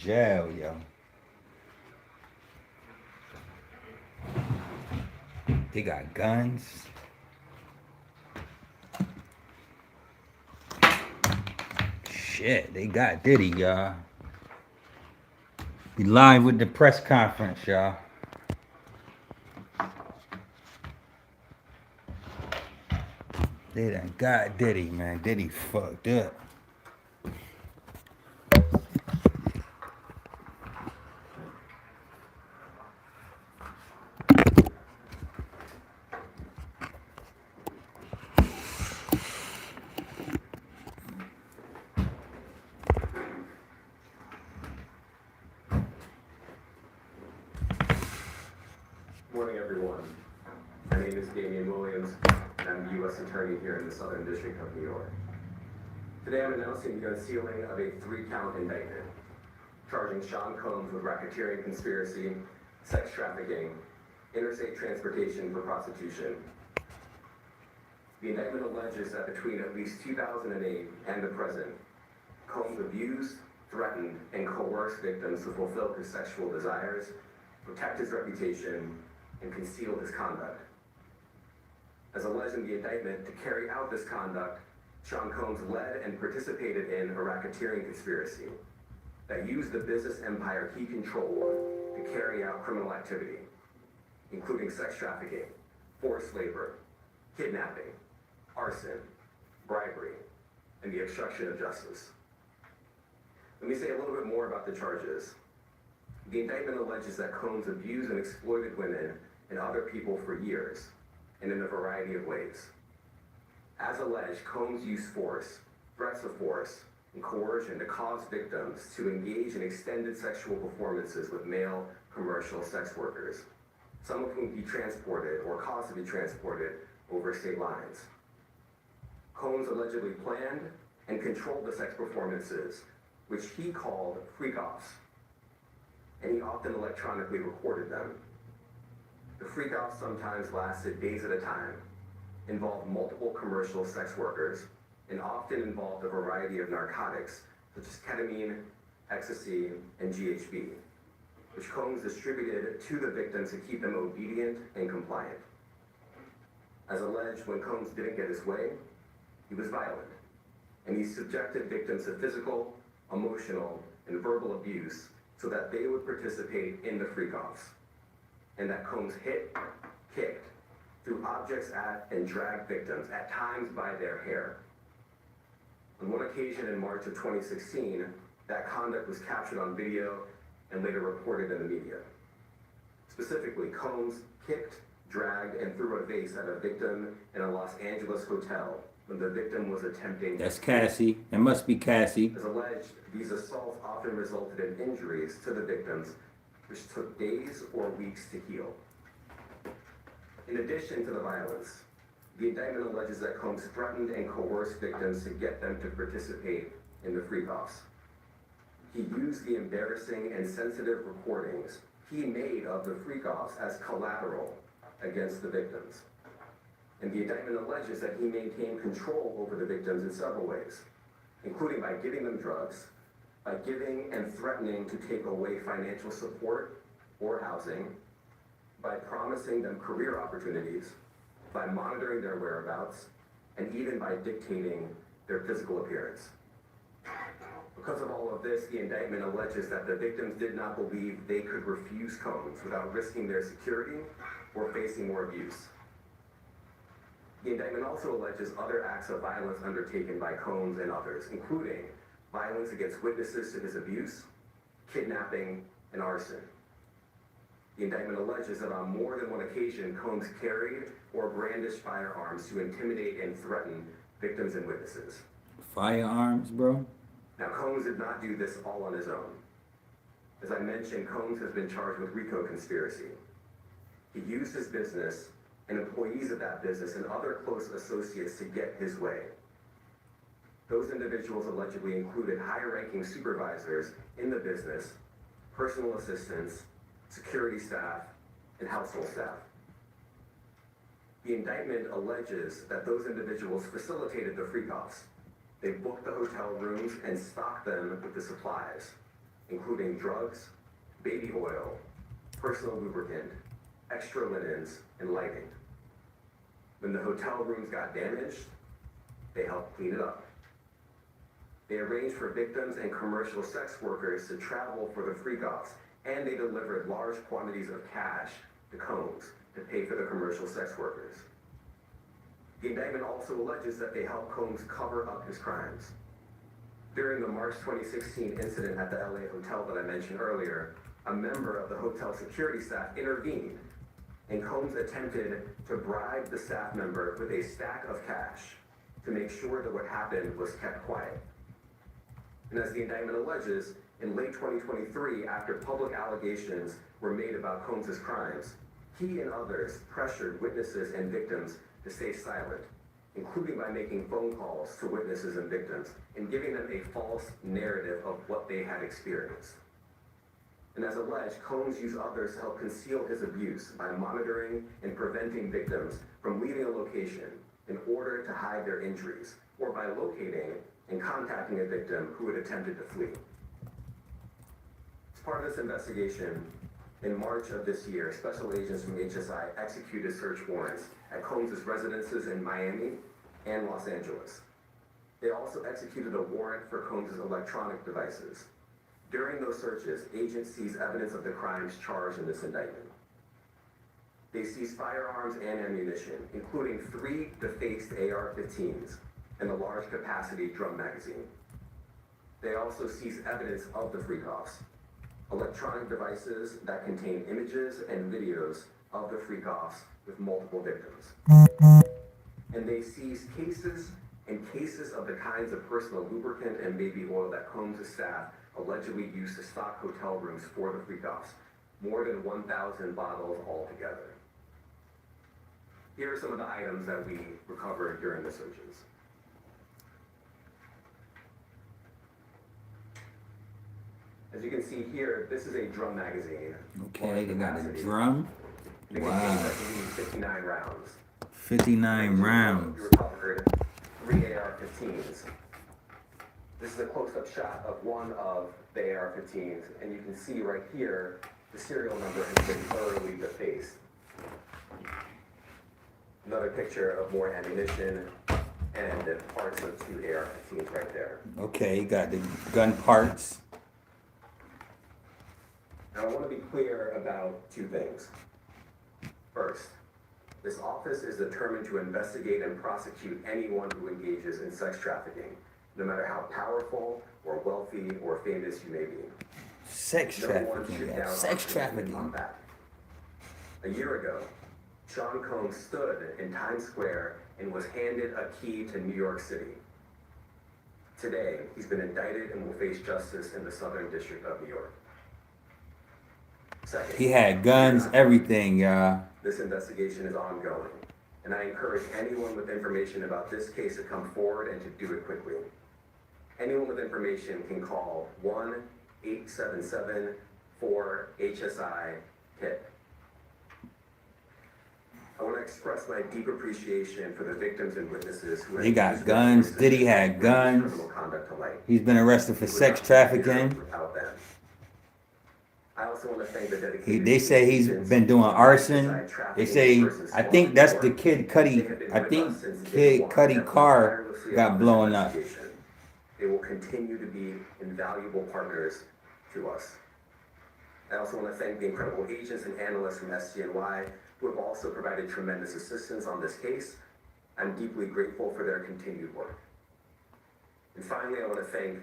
Jail, yo. They got guns. Shit, they got Diddy, y'all. Be live with the press conference, y'all. They done got Diddy, man. Diddy fucked up. Morning, everyone. My name is Damian Williams, and I'm the U.S. Attorney here in the Southern District of New York. Today, I'm announcing the unsealing of a 3-count indictment, charging Sean Combs with racketeering conspiracy, sex trafficking, interstate transportation for prostitution. The indictment alleges that between at least 2008 and the present, Combs abused, threatened, and coerced victims to fulfill his sexual desires, protect his reputation, and conceal his conduct. As alleged in the indictment, to carry out this conduct, Sean Combs led and participated in a racketeering conspiracy that used the business empire he controlled to carry out criminal activity, including sex trafficking, forced labor, kidnapping, arson, bribery, and the obstruction of justice. Let me say a little bit more about the charges. The indictment alleges that Combs abused and exploited women and other people for years, and in a variety of ways. As alleged, Combs used force, threats of force, and coercion to cause victims to engage in extended sexual performances with male commercial sex workers, some of whom he transported or caused to be transported over state lines. Combs allegedly planned and controlled the sex performances, which he called freak-offs, and he often electronically recorded them. The freak-offs sometimes lasted days at a time, involved multiple commercial sex workers, and often involved a variety of narcotics, such as ketamine, ecstasy, and GHB, which Combs distributed to the victims to keep them obedient and compliant. As alleged, when Combs didn't get his way, he was violent, and he subjected victims to physical, emotional, and verbal abuse so that they would participate in the freak-offs, and that Combs hit, kicked, threw objects at, and dragged victims, at times by their hair. On one occasion in March of 2016, that conduct was captured on video and later reported in the media. Specifically, Combs kicked, dragged, and threw a vase at a victim in a Los Angeles hotel when the victim was attempting... That's Cassie. It must be Cassie. As alleged, these assaults often resulted in injuries to the victims, which took days or weeks to heal. In addition to the violence, the indictment alleges that Combs threatened and coerced victims to get them to participate in the freak-offs. He used the embarrassing and sensitive recordings he made of the freak-offs as collateral against the victims. And the indictment alleges that he maintained control over the victims in several ways, including by giving them drugs, by giving and threatening to take away financial support or housing, by promising them career opportunities, by monitoring their whereabouts, and even by dictating their physical appearance. Because of all of this, the indictment alleges that the victims did not believe they could refuse Combs without risking their security or facing more abuse. The indictment also alleges other acts of violence undertaken by Combs and others, including violence against witnesses to his abuse, kidnapping, and arson. The indictment alleges that on more than one occasion, Combs carried or brandished firearms to intimidate and threaten victims and witnesses. Firearms, bro? Now, Combs did not do this all on his own. As I mentioned, Combs has been charged with RICO conspiracy. He used his business and employees of that business and other close associates to get his way. Those individuals allegedly included high-ranking supervisors in the business, personal assistants, security staff, and household staff. The indictment alleges that those individuals facilitated the freak-offs. They booked the hotel rooms and stocked them with the supplies, including drugs, baby oil, personal lubricant, extra linens, and lighting. When the hotel rooms got damaged, they helped clean it up. They arranged for victims and commercial sex workers to travel for the freak-offs, and they delivered large quantities of cash to Combs to pay for the commercial sex workers. The indictment also alleges that they helped Combs cover up his crimes. During the March 2016 incident at the LA hotel that I mentioned earlier, a member of the hotel security staff intervened, and Combs attempted to bribe the staff member with a stack of cash to make sure that what happened was kept quiet. And as the indictment alleges, in late 2023, after public allegations were made about Combs' crimes, he and others pressured witnesses and victims to stay silent, including by making phone calls to witnesses and victims and giving them a false narrative of what they had experienced. And as alleged, Combs used others to help conceal his abuse by monitoring and preventing victims from leaving a location in order to hide their injuries, or by locating and contacting a victim who had attempted to flee. As part of this investigation, in March of this year, special agents from HSI executed search warrants at Combs' residences in Miami and Los Angeles. They also executed a warrant for Combs' electronic devices. During those searches, agents seized evidence of the crimes charged in this indictment. They seized firearms and ammunition, including 3 defaced AR-15s and a large capacity drum magazine. They also seized evidence of the freak-offs, electronic devices that contain images and videos of the freak-offs with multiple victims. And they seized cases and cases of the kinds of personal lubricant and baby oil that Combs' staff allegedly used to stock hotel rooms for the freak-offs, more than 1,000 bottles altogether. Here are some of the items that we recovered during the searches. As you can see here, this is a drum magazine. Okay, they got a drum. It Wow. contains 59 rounds. 59 rounds. We recovered 3 AR-15s. This is a close-up shot of one of the AR-15s, and you can see right here, the serial number has been thoroughly defaced. Another picture of more ammunition and parts of 2 AR-15s right there. Okay, got the gun parts. Now, I want to be clear about 2 things. First, this office is determined to investigate and prosecute anyone who engages in sex trafficking, no matter how powerful or wealthy or famous you may be. Sex trafficking, No yeah. one Sex should trafficking. on that. A year ago, Sean Combs stood in Times Square and was handed a key to New York City. Today, he's been indicted and will face justice in the Southern District of New York. Second, He had guns, everything, y'all. this investigation is ongoing, and I encourage anyone with information about this case to come forward and to do it quickly. Anyone with information can call 1-877-4-HSI-HIT. I want to express my deep appreciation for the victims and witnesses who They got guns. Diddy had guns. criminal conduct to light. He's been arrested for sex trafficking. Without them. I also want to thank the dedicated They say he's been doing arson. They say, I think that's the Kid Cudi. I think Kid Cudi car got blown up. They will continue to be invaluable partners to us. I also want to thank the incredible agents and analysts from SCNY who have also provided tremendous assistance on this case. I'm deeply grateful for their continued work. And finally, I want to thank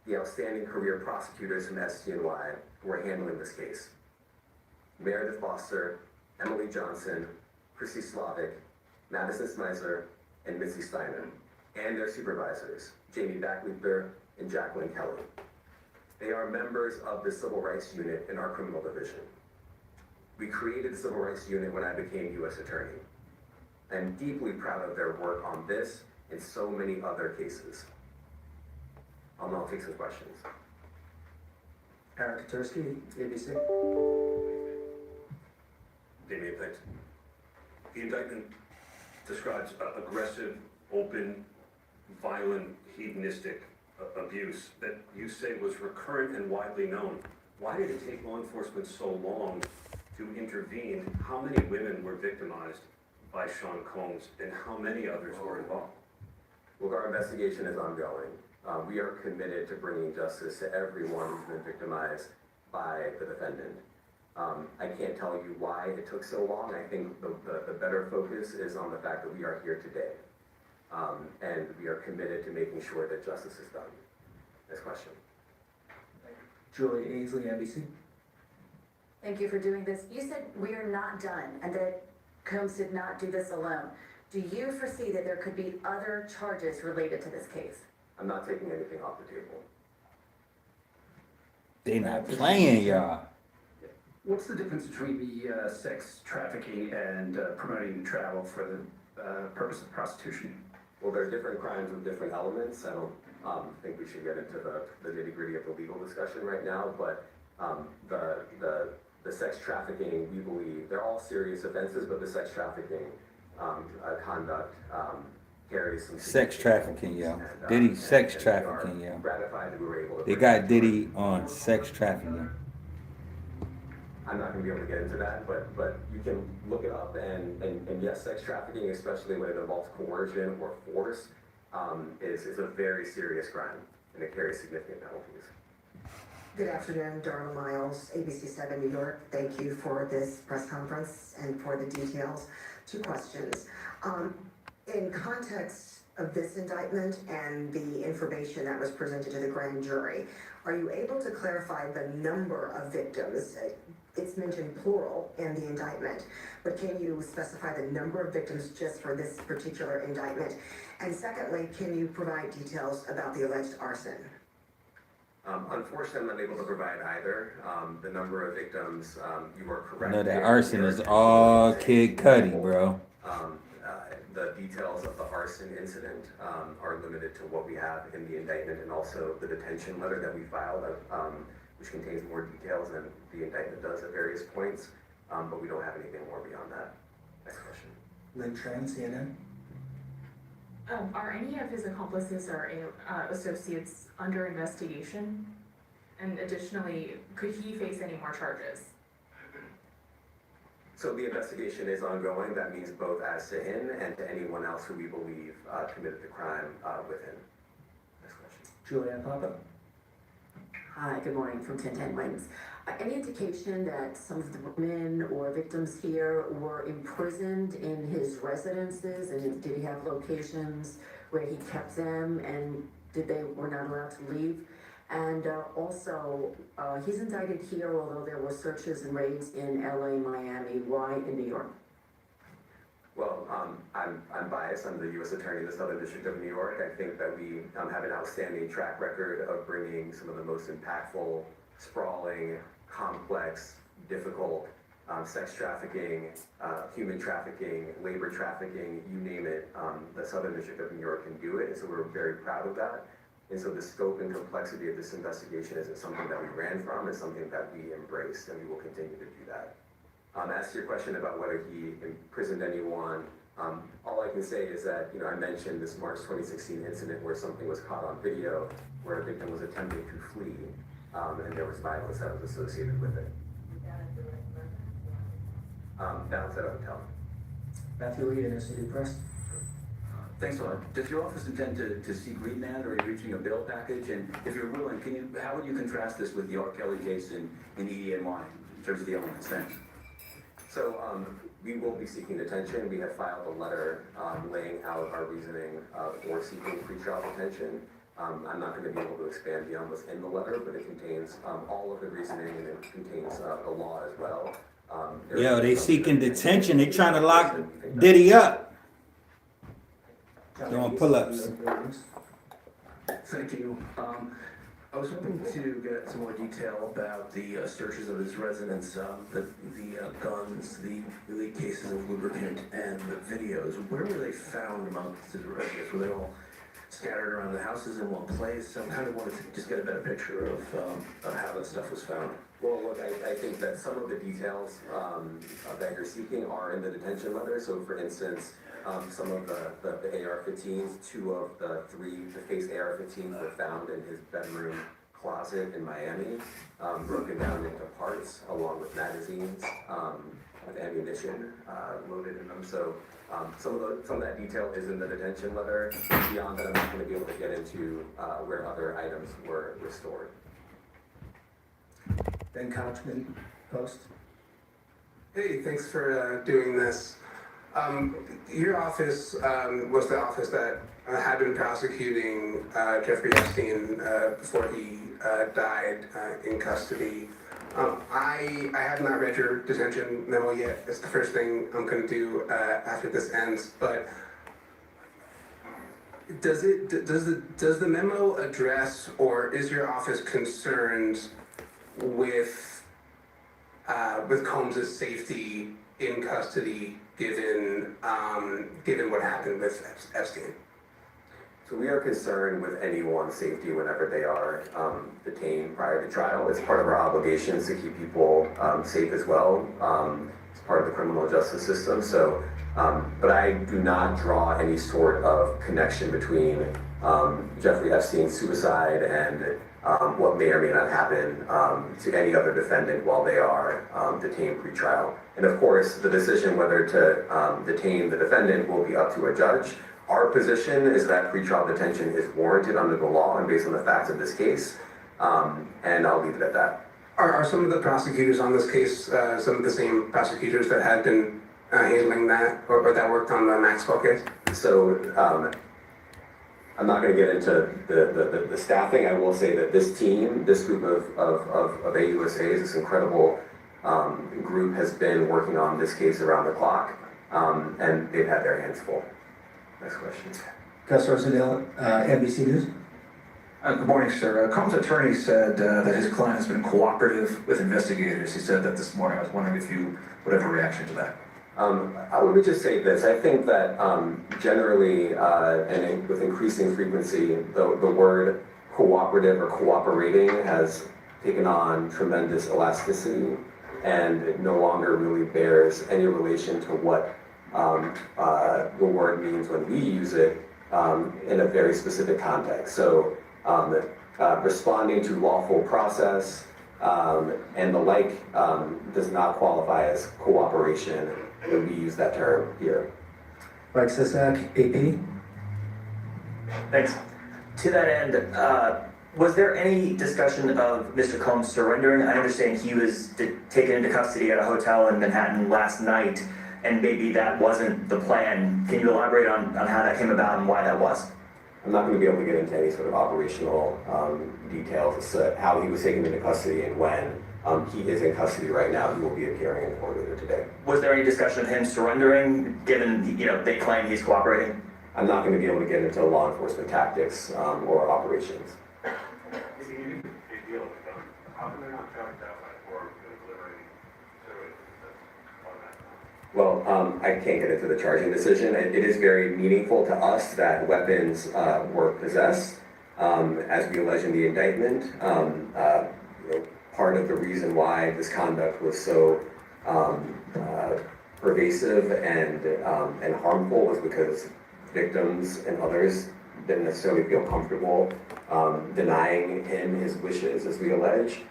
the outstanding career prosecutors from SCNY who are handling this case. Meredith Foster, Emily Johnson, Chrissy Slavic, Madison Smizer, and Mitzi Steiner, and their supervisors, Jamie Backleiter and Jacqueline Kelly. They are members of the Civil Rights Unit in our criminal division. We created the Civil Rights Unit when I became U.S. Attorney. I'm deeply proud of their work on this and so many other cases. I'll now take some questions. Eric Katursky, ABC. Damien, thanks. The indictment describes aggressive, open, violent, hedonistic abuse that you say was recurrent and widely known. Why did it take law enforcement so long to intervene? How many women were victimized by Sean Combs, and how many others were involved? Well, our investigation is ongoing. We are committed to bringing justice to everyone who's been victimized by the defendant. I can't tell you why it took so long. I think the better focus is on the fact that we are here today. And we are committed to making sure that justice is done. Next question. Julie Ainsley, NBC. Thank you for doing this. You said we are not done and that Combs did not do this alone. Do you foresee that there could be other charges related to this case? I'm not taking anything off the table. They not playing, y'all. What's the difference between the sex trafficking and promoting travel for the purpose of prostitution? Well, there are different crimes with different elements. I don't think we should get into the nitty-gritty of the legal discussion right now, but the sex trafficking, we believe, they're all serious offenses, but the sex trafficking conduct carries some Sex trafficking, yo. Diddy sex trafficking, yo. Gratified that we were able to. They got Diddy on sex trafficking. I'm not gonna be able to get into that, but you can look it up, and yes, sex trafficking, especially when it involves coercion or force, is a very serious crime, and it carries significant penalties. Good afternoon, Darla Miles, ABC7 New York. Thank you for this press conference and for the details. 2 questions. In context of this indictment and the information that was presented to the grand jury, are you able to clarify the number of victims? It's mentioned plural in the indictment, but can you specify the number of victims just for this particular indictment? And secondly, can you provide details about the alleged arson? Unfortunately, I'm not able to provide either. The number of victims, you are correct. No, that there. arson is all Kid Cudi, bro. The details of the arson incident are limited to what we have in the indictment, and also the detention letter that we filed, which contains more details than the indictment does at various points, but we don't have anything more beyond that. Next question. Lynn Tran, CNN. Are any of his accomplices or associates under investigation? And additionally, could he face any more charges? So the investigation is ongoing. That means both as to him and to anyone else who we believe committed the crime with him. Next question. Julianne Papa. Hi, good morning from 1010 Wings. Any indication that some of the women or victims here were imprisoned in his residences, and did he have locations where he kept them, and were not allowed to leave? And also, he's indicted here, although there were searches and raids in LA, Miami. Why in New York? Well, I'm biased. I'm the U.S. Attorney in the Southern District of New York. I think that we have an outstanding track record of bringing some of the most impactful, sprawling, complex, difficult sex trafficking, human trafficking, labor trafficking, you name it. The Southern District of New York can do it, and so we're very proud of that. And so the scope and complexity of this investigation isn't something that we ran from, it's something that we embraced, and we will continue to do that. As to your question about whether he imprisoned anyone, all I can say is that, I mentioned this March 2016 incident where something was caught on video, where a victim was attempting to flee, and there was violence that was associated with it. That was at a hotel. Matthew Lee, Inner City Press. Thanks a lot. Does your office intend to seek remand, or are you reaching a bail package? And if you're willing, how would you contrast this with the R. Kelly case in EDNY in terms of the elements? Thanks. So we will be seeking detention. We have filed a letter laying out our reasoning for seeking pretrial detention. I'm not going to be able to expand beyond what's in the letter, but it contains all of the reasoning, and it contains the law as well. Yo, they seeking detention. They trying to lock Diddy up. Doing pull-ups. Thank you. I was hoping to get some more detail about the searches of his residence, the guns, the elite cases of lubricant, and the videos. Where were they found amongst his residence? Were they all scattered around the houses in one place? I kind of wanted to just get a better picture of how that stuff was found. Well, look, I think that some of the details that you're seeking are in the detention letter. So, for instance, some of the AR-15s. 2 of the 3 defaced AR-15s were found in his bedroom closet in Miami, broken down into parts along with magazines, with ammunition loaded in them. So some of that detail is in the detention letter. Beyond that, I'm not going to be able to get into where other items were stored. Ben Couchman, Post. Hey, thanks for doing this. Your office was the office that had been prosecuting Jeffrey Epstein before he died in custody. I have not read your detention memo yet. It's the first thing I'm going to do after this ends. But does the memo address, or is your office concerned with Combs' safety in custody, given what happened with Epstein? So we are concerned with anyone's safety whenever they are detained prior to trial. It's part of our obligations to keep people safe as well. It's part of the criminal justice system. So, but I do not draw any sort of connection between Jeffrey Epstein's suicide and what may or may not happen to any other defendant while they are detained pre-trial. And of course, the decision whether to detain the defendant will be up to a judge. Our position is that pretrial detention is warranted under the law and based on the facts of this case, and I'll leave it at that. Are some of the prosecutors on this case some of the same prosecutors that had been handling that, or that worked on the Maxwell case? So I'm not going to get into the staffing. I will say that this team, this group of AUSAs, this incredible group has been working on this case around the clock, and they've had their hands full. Next question. Gus Rosendahl, NBC News. Good morning, sir. Combs' attorney said that his client has been cooperative with investigators. He said that this morning. I was wondering if you would have a reaction to that. Let me just say this. I think that generally, with increasing frequency, the word cooperative or cooperating has taken on tremendous elasticity and it no longer really bears any relation to what the word means when we use it in a very specific context. So responding to lawful process and the like does not qualify as cooperation when we use that term here. Mike Sisak, AP. Thanks. To that end, was there any discussion of Mr. Combs surrendering? I understand he was taken into custody at a hotel in Manhattan last night, and maybe that wasn't the plan. Can you elaborate on how that came about and why that was? I'm not going to be able to get into any sort of operational details as to how he was taken into custody and when. He is in custody right now. He will be appearing in court later today. Was there any discussion of him surrendering, given they claim he's cooperating? I'm not going to be able to get into law enforcement tactics or operations. How come they're not charged outside for delivering Well, I can't get into the charging decision. It is very meaningful to us that weapons were possessed, as we allege in the indictment. Part of the reason why this conduct was so pervasive and harmful was because victims and others didn't necessarily feel comfortable denying him his wishes, as we allege,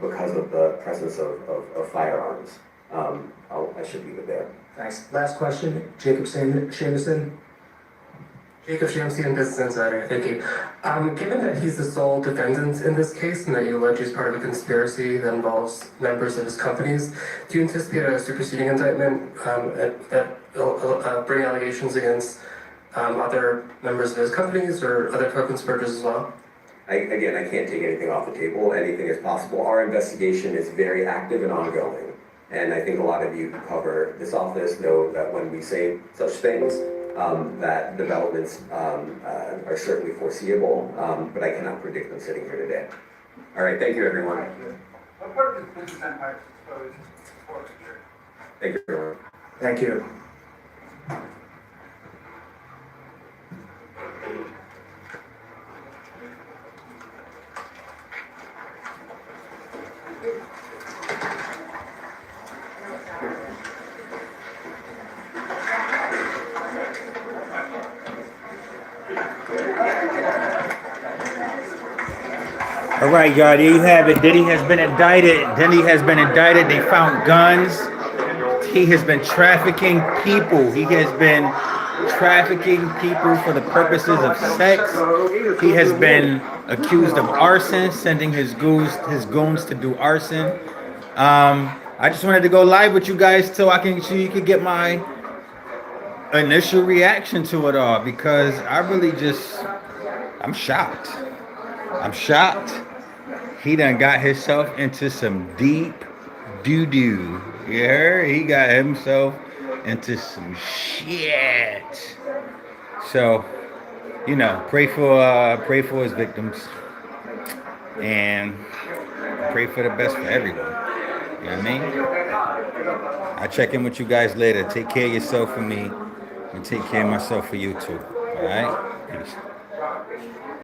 because of the presence of firearms. I should leave it there. Thanks. Last question, Jacob Shamison. Jacob Shamsian, Business Insider, thank you. Given that he's the sole defendant in this case and that you allege he's part of a conspiracy that involves members of his companies, do you anticipate a superseding indictment that will bring allegations against other members of his companies or other co-conspirators as well? I can't take anything off the table. Anything is possible. Our investigation is very active and ongoing. And I think a lot of you who cover this office know that when we say such things, that developments are certainly foreseeable, but I cannot predict them sitting here today. All right, thank you, everyone. What part of his business empire is exposed for security? Thank you, everyone. Thank you. right, y'all. There you have it. Diddy has been indicted. Diddy has been indicted. They found guns. He has been trafficking people. He has been trafficking people for the purposes of sex. He has been accused of arson, sending his goons to do arson. I just wanted to go live with you guys so you could get my initial reaction to it all, because I'm shocked. I'm shocked. He done got himself into some deep doo-doo. You heard? He got himself into some shit. So, pray for his victims. And pray for the best for everyone. You know what I mean? I'll check in with you guys later. Take care of yourself for me, and take care of myself for you too. All right? Peace.